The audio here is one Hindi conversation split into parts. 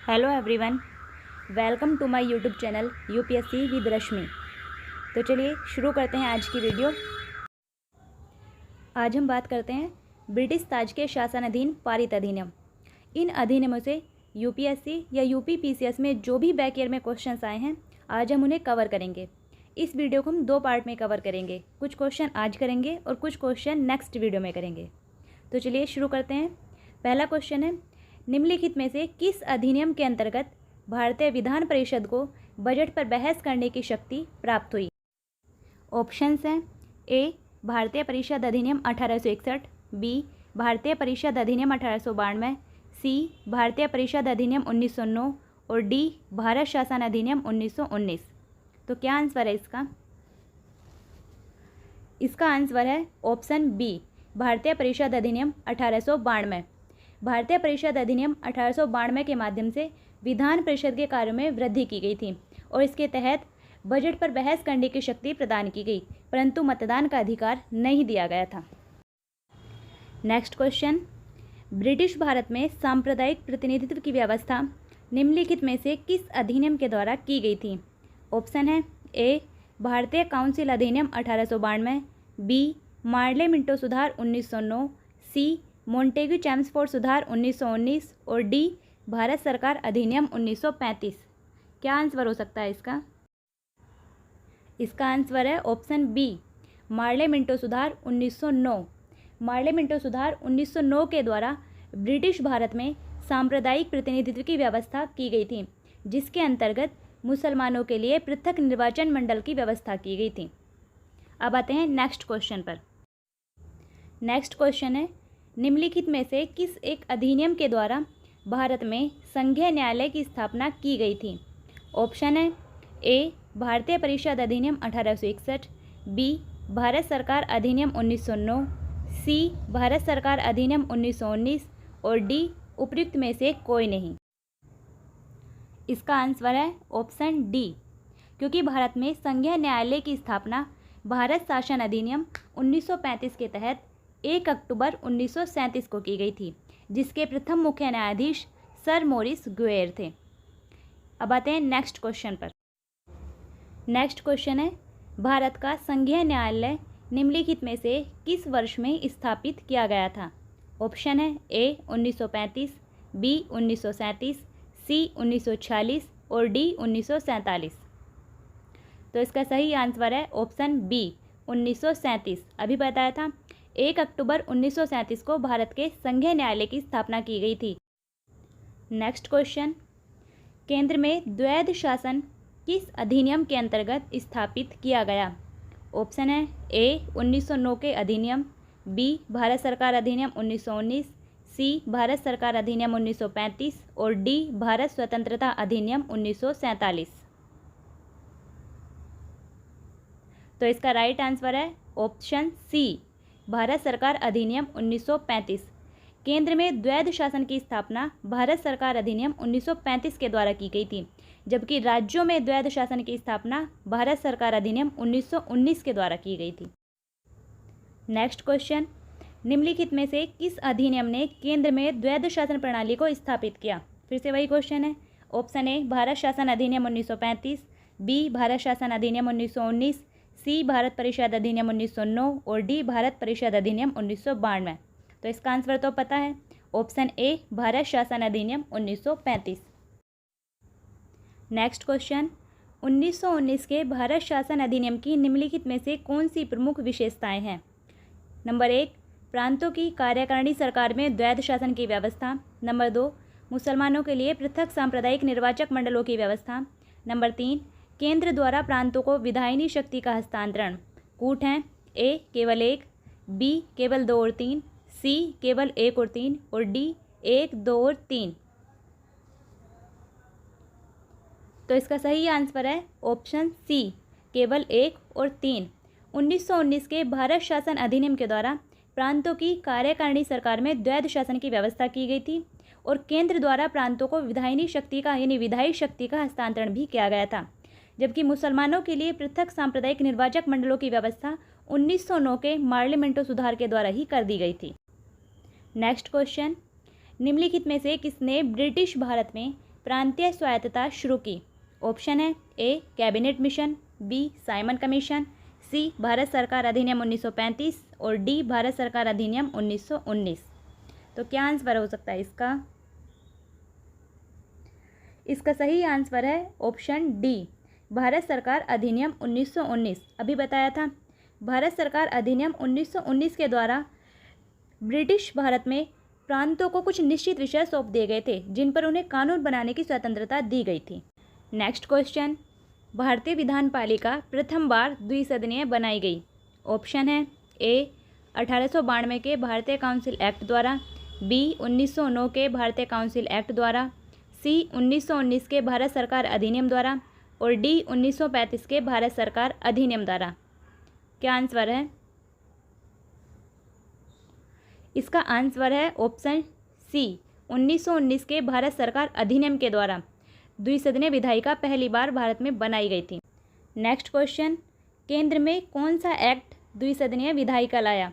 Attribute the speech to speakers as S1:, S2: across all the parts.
S1: Hello everyone, welcome to my YouTube channel UPSC with Rashmi. तो चलिए शुरू करते हैं आज की वीडियो। आज हम बात करते हैं ब्रिटिश ताज के शासनाधीन पारित अधिनियम। इन अधिनियमों से यूपीएससी या यूपी पीसीएस में जो भी बैक ईयर में क्वेश्चंस आए हैं, आज हम उन्हें कवर करेंगे। इस वीडियो को हम 2 पार्ट में कवर करेंगे। कुछ क्वेश्चन आज करेंगे और कुछ क्वेश्चन नेक्स्ट वीडियो में करेंगे। तो चलिए शुरू करते हैं। पहला क्वेश्चन है, निम्नलिखित में से किस अधिनियम के अंतर्गत भारतीय विधान परिषद को बजट पर बहस करने की शक्ति प्राप्त हुई? ऑप्शंस हैं, ए भारतीय परिषद अधिनियम 1861, बी भारतीय परिषद अधिनियम 1892, सी भारतीय परिषद अधिनियम 1909 और डी भारत शासन अधिनियम 1919। तो क्या आंसर है इसका? इसका आंसर है ऑप्शन बी, भारतीय परिषद अधिनियम 1892। भारतीय परिषद अधिनियम 1892 के माध्यम से विधान परिषद के कार्यों में वृद्धि की गई थी और इसके तहत बजट पर बहस करने की शक्ति प्रदान की गई, परंतु मतदान का अधिकार नहीं दिया गया था। नेक्स्ट क्वेश्चन, ब्रिटिश भारत में सांप्रदायिक प्रतिनिधित्व की व्यवस्था निम्नलिखित में से किस अधिनियम के द्वारा की गई थी? ऑप्शन है, ए भारतीय काउंसिल अधिनियम 1892, बी मार्ले मिंटो सुधार 1909, सी मोंटेग्यू चैम्सफोर्ड सुधार 1919 और डी भारत सरकार अधिनियम 1935। क्या आंसर हो सकता है इसका? इसका आंसर है ऑप्शन बी, मार्ले मिंटो सुधार 1909। मार्ले मिंटो सुधार 1909 के द्वारा ब्रिटिश भारत में सांप्रदायिक प्रतिनिधित्व की व्यवस्था की गई थी, जिसके अंतर्गत मुसलमानों के लिए पृथक निर्वाचन मंडल की व्यवस्था की गई थी। अब आते हैं नेक्स्ट क्वेश्चन पर। नेक्स्ट क्वेश्चन है, निम्नलिखित में से किस एक अधिनियम के द्वारा भारत में संघीय न्यायालय की स्थापना की गई थी? ऑप्शन है, ए भारतीय परिषद अधिनियम 1861, बी भारत सरकार अधिनियम 1909, सी भारत सरकार अधिनियम 1919 और डी उपयुक्त में से कोई नहीं। इसका आंसर है ऑप्शन डी, क्योंकि भारत में संघीय न्यायालय की स्थापना भारत शासन अधिनियम 1935 के तहत 1 अक्टूबर 1937 को की गई थी, जिसके प्रथम मुख्य न्यायाधीश सर मॉरिस गुएर थे। अब आते हैं नेक्स्ट क्वेश्चन पर। नेक्स्ट क्वेश्चन है, भारत का संघीय न्यायालय निम्नलिखित में से किस वर्ष में स्थापित किया गया था? ऑप्शन है, ए 1935, बी 1937, सी 1946 और डी 1947। तो इसका सही आंसर है ऑप्शन बी, 1937। अभी बताया था 1 अक्टूबर 1937 को भारत के संघीय न्यायालय की स्थापना की गई थी। नेक्स्ट क्वेश्चन, केंद्र में द्वैध शासन किस अधिनियम के अंतर्गत स्थापित किया गया? ऑप्शन है, ए 1909 के अधिनियम, बी भारत सरकार अधिनियम 1919, सी भारत सरकार अधिनियम 1935 और डी भारत स्वतंत्रता अधिनियम 1947। तो इसका राइट आंसर है ऑप्शन सी, भारत सरकार अधिनियम 1935। केंद्र में द्वैध शासन की स्थापना भारत सरकार अधिनियम 1935 के द्वारा की गई थी, जबकि राज्यों में द्वैध शासन की स्थापना भारत सरकार अधिनियम 1919 के द्वारा की गई थी। नेक्स्ट क्वेश्चन, निम्नलिखित में से किस अधिनियम ने केंद्र में द्वैध शासन प्रणाली को स्थापित किया? फिर से वही क्वेश्चन है। ऑप्शन ए भारत शासन अधिनियम 1935, बी भारत शासन अधिनियम 1919, सी भारत परिषद अधिनियम 1909 और डी भारत परिषद अधिनियम 1992। तो इसका आंसर तो पता है, ऑप्शन ए भारत शासन अधिनियम 1935। नेक्स्ट क्वेश्चन, 1919 के भारत शासन अधिनियम की निम्नलिखित में से कौन सी प्रमुख विशेषताएं हैं? नंबर 1, प्रांतों की कार्यकारिणी सरकार में द्वैध शासन की व्यवस्था। नंबर 2, मुसलमानों के लिए पृथक सांप्रदायिक निर्वाचक मंडलों की व्यवस्था। नंबर 3, केंद्र द्वारा प्रांतों को विधायिनी शक्ति का हस्तांतरण। कूट हैं, ए केवल 1, बी केवल 2 और 3, सी केवल 1 और 3 और डी 1, 2 और 3। तो इसका सही आंसर है ऑप्शन सी, केवल 1 और 3। 1919 के भारत शासन अधिनियम के द्वारा प्रांतों की कार्यकारिणी सरकार में द्वैध शासन की व्यवस्था की गई थी और केंद्र द्वारा प्रांतों को विधायिनी शक्ति का यानी विधायिक शक्ति का हस्तांतरण भी किया गया था, जबकि मुसलमानों के लिए पृथक सांप्रदायिक निर्वाचक मंडलों की व्यवस्था 1909 के मार्ले मिंटो सुधार के द्वारा ही कर दी गई थी। नेक्स्ट क्वेश्चन, निम्नलिखित में से किसने ब्रिटिश भारत में प्रांतीय स्वायत्तता शुरू की? ऑप्शन है A cabinet mission, B Simon commission, C Bharat सरकार अधिनियम 1935 और डी भारत सरकार अधिनियम 1919। तो क्या आंसर हो सकता है इसका? इसका सही आंसर है ऑप्शन डी भारत सरकार अधिनियम 1919। अभी बताया था, भारत सरकार अधिनियम 1919 के द्वारा ब्रिटिश भारत में प्रांतों को कुछ निश्चित विषय सौंप दिए गए थे जिन पर उन्हें कानून बनाने की स्वतंत्रता दी गई थी। नेक्स्ट क्वेश्चन, भारतीय विधान पालिका प्रथम बार द्विसदनीय बनाई गई? ऑप्शन है ए 1892 के भारतीय काउंसिल एक्ट द्वारा, बी 1909 के भारतीय काउंसिल एक्ट द्वारा, सी 1919 के भारत सरकार अधिनियम द्वारा और डी 1935 के भारत सरकार अधिनियम द्वारा। क्या आंसर है? इसका आंसर है ऑप्शन सी 1919 के भारत सरकार अधिनियम के द्वारा द्विसदनीय विधायिका पहली बार भारत में बनाई गई थी। नेक्स्ट क्वेश्चन, केंद्र में कौन सा एक्ट द्विसदनीय विधायिका लाया?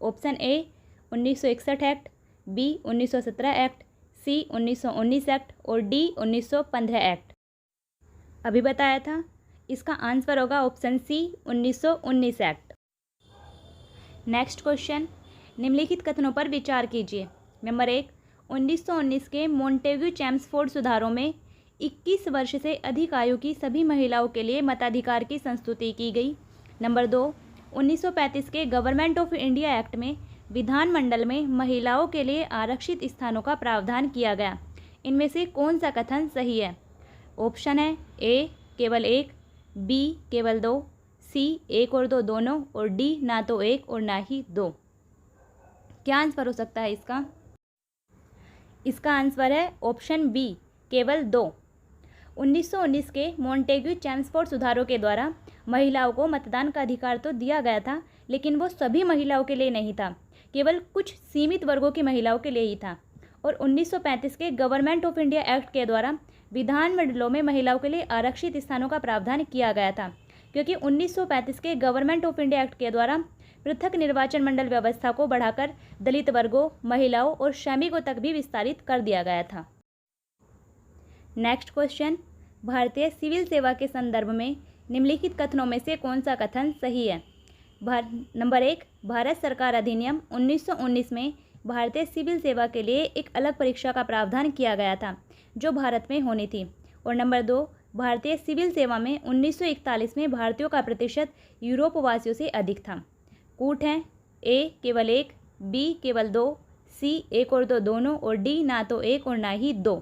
S1: Option A 1961 act, B 1917 act, C 1919 act और डी 1915 एक्ट। अभी बताया था, इसका आंसर होगा option C 1919 act. Next question, निम्नलिखित कथनों पर विचार कीजिए। नंबर 1, 1919 के मोंटेग्यू चैम्सफोर्ड सुधारों में 21 वर्ष से अधिक आयु की सभी महिलाओं के लिए मताधिकार की संस्तुति की गई। नंबर 2, 1935 के गवर्नमेंट ऑफ इंडिया एक्ट में विधानमंडल में महिलाओं के लिए आरक्षित स्थानों का प्रावधान किया गया। इनमें से कौन सा कथन सही है? ऑप्शन है ए केवल 1, बी केवल 2, सी 1 और 2 दोनों और डी ना तो 1 और ना ही 2। क्या आंसर हो सकता है इसका? इसका आंसर है ऑप्शन बी केवल 2। 1919 के मोंटेग्यू चैम्सफोर्ड सुधारों के द्वारा महिलाओं को मतदान का अधिकार तो दिया गया था, लेकिन वो सभी महिलाओं के लिए नहीं था, केवल कुछ सीमित वर्गों की महिलाओं के लिए ही था। और 1935 के गवर्नमेंट ऑफ इंडिया एक्ट के द्वारा विधानमंडलों में महिलाओं के लिए आरक्षित स्थानों का प्रावधान किया गया था, क्योंकि 1935 के गवर्नमेंट ऑफ इंडिया एक्ट के द्वारा पृथक निर्वाचन मंडल व्यवस्था को बढ़ाकर दलित वर्गों, महिलाओं और श्रमिकों तक भी विस्तारित कर दिया गया था। नेक्स्ट क्वेश्चन, भारतीय सिविल सेवा के संदर्भ में निम्नलिखित कथनों में से कौन सा कथन सही है? नंबर 1, भारत सरकार अधिनियम 1919 में भारतीय सिविल सेवा के लिए एक अलग परीक्षा का प्रावधान किया गया था जो भारत में होनी थी। और नंबर 2, भारतीय सिविल सेवा में 1941 में भारतीयों का प्रतिशत यूरोप वासियों से अधिक था। कूट हैं ए केवल 1, बी केवल 2, सी 1 और 2 दोनों और डी ना तो 1 और ना ही 2।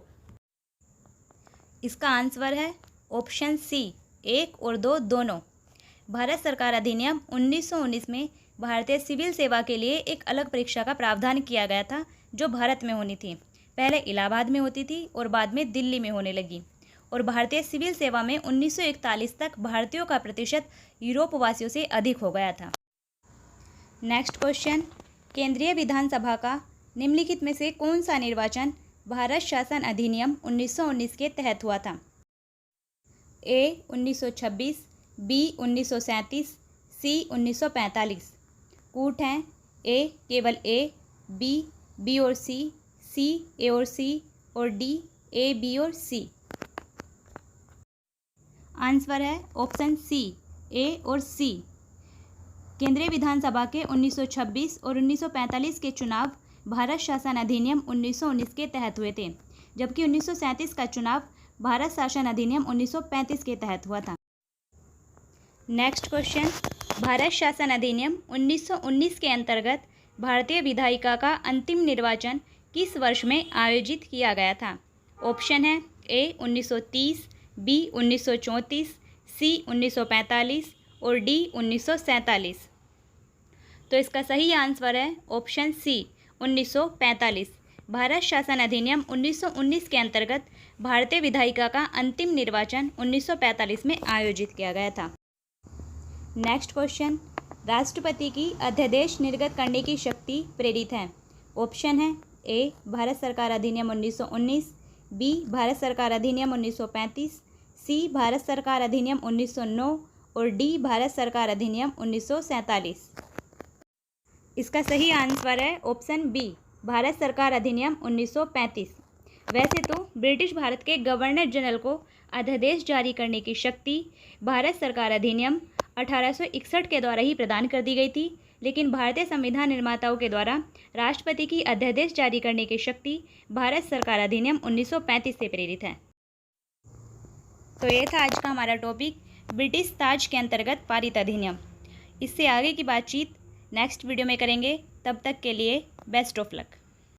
S1: इसका आंसर है ऑप्शन सी 1 और 2 दोनों। भारत सरकार अधिनियम 1919 में भारतीय सिविल सेवा के लिए एक अलग परीक्षा का प्रावधान किया गया था जो भारत में होनी थी। पहले इलाहाबाद में होती थी और बाद में दिल्ली में होने लगी। और भारतीय सिविल सेवा में 1941 तक भारतीयों का प्रतिशत यूरोप वासियों से अधिक हो गया था। नेक्स्ट क्वेश्चन, केंद्रीय विधानसभा का निम्नलिखित में से कौन सा निर्वाचन भारत शासन अधिनियम 1919 के तहत हुआ था? ए 1926, बी 1937, सी 1945। कूट हैं ए केवल ए, बी और सी ए और सी और डी ए बी और सी। आंसर है ऑप्शन सी ए और सी। केंद्रीय विधानसभा के 1926 और 1945 के चुनाव भारत शासन अधिनियम 1919 के तहत हुए थे, जबकि 1937 का चुनाव भारत शासन अधिनियम 1935 के तहत हुआ था। नेक्स्ट क्वेश्चन, भारत शासन अधिनियम 1919 के अंतर्गत भारतीय विधायिका का अंतिम निर्वाचन किस वर्ष में आयोजित किया गया था? ऑप्शन है ए 1930, बी 1934, सी 1945 और डी 1947। तो इसका सही आंसर है ऑप्शन सी 1945। भारत शासन अधिनियम 1919 के अंतर्गत भारतीय विधायिका का अंतिम निर्वाचन 1945 में आयोजित किया गया था। नेक्स्ट क्वेश्चन, राष्ट्रपति की अध्यादेश निर्गत करने की शक्ति प्रेरित है। ऑप्शन है ए भारत सरकार अधिनियम 1919, बी भारत सरकार अधिनियम 1935, सी भारत सरकार अधिनियम 1909 और डी भारत सरकार अधिनियम 1947। इसका सही आंसर है ऑप्शन बी भारत सरकार अधिनियम 1935। वैसे तो ब्रिटिश भारत के गवर्नर जनरल को अध्यादेश जारी करने की शक्ति भारत सरकार अधिनियम 1861 के द्वारा ही प्रदान कर दी गई थी, लेकिन भारतीय संविधान निर्माताओं के द्वारा राष्ट्रपति की अध्यादेश जारी करने की शक्ति भारत सरकार अधिनियम 1935 से प्रेरित है। तो ये था आज का हमारा टॉपिक, ब्रिटिश ताज के अंतर्गत पारित अधिनियम। इससे आगे की बातचीत नेक्स्ट वीडियो में करेंगे। तब तक के लिए बेस्ट ऑफ लक।